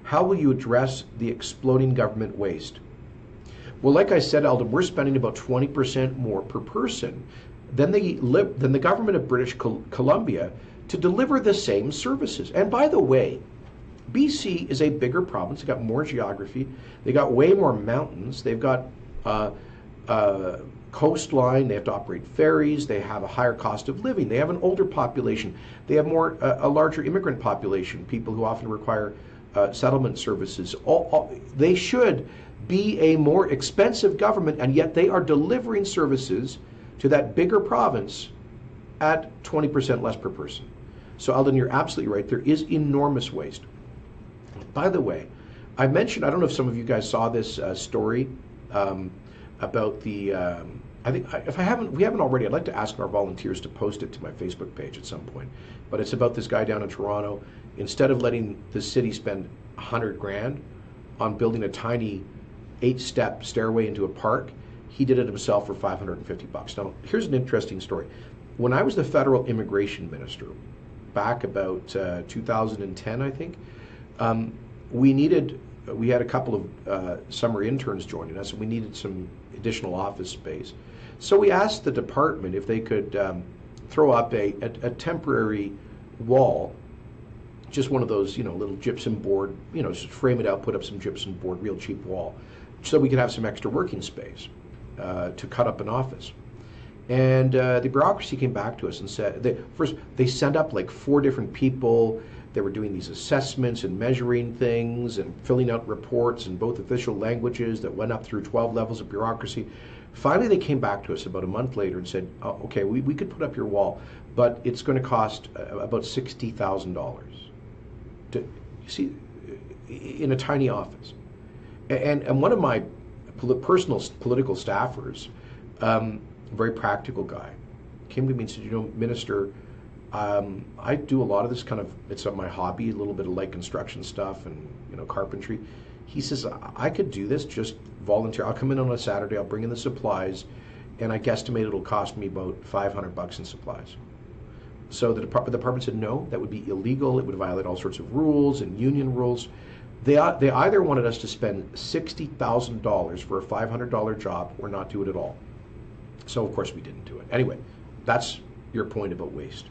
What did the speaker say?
How will you address the exploding government waste? Well, like I said, Alden, we're spending about 20% more per person than the government of British Columbia to deliver the same services. And by the way, BC is a bigger province. They've got more geography. They got way more mountains. They've got coastline. They have to operate ferries. They have a higher cost of living. They have an older population. They have a larger immigrant population, people who often require settlement services. They should be a more expensive government, and yet they are delivering services to that bigger province at 20% less per person. So Alden, you're absolutely right. There is enormous waste. By the way, I mentioned, I don't know if some of you guys saw this story about the, I think, we haven't already, I'd like to ask our volunteers to post it to my Facebook page at some point. But it's about this guy down in Toronto. Instead of letting the city spend 100 grand on building a tiny 8-step stairway into a park, he did it himself for $550. Now, here's an interesting story. When I was the federal immigration minister, back about 2010, I think, we had a couple of summer interns joining us, and we needed some additional office space. So we asked the department if they could throw up a temporary wall, just one of those, little gypsum board, just frame it out, put up some gypsum board, real cheap wall, so we could have some extra working space to cut up an office. And the bureaucracy came back to us and said, first they sent up like 4 different people. They were doing these assessments and measuring things and filling out reports in both official languages that went up through 12 levels of bureaucracy. Finally, they came back to us about a month later and said, oh, okay, we could put up your wall, but it's going to cost about $60,000 to, you see, in a tiny office. And one of my personal political staffers, a very practical guy, came to me and said, Minister, I do a lot of this kind of, it's my hobby, a little bit of light construction stuff and carpentry. He says, I could do this, just volunteer. I'll come in on a Saturday, I'll bring in the supplies, and I guesstimate it'll cost me about $500 in supplies. So the department said, no, that would be illegal. It would violate all sorts of rules and union rules. They either wanted us to spend $60,000 for a $500 job or not do it at all. So of course we didn't do it. Anyway, that's your point about waste.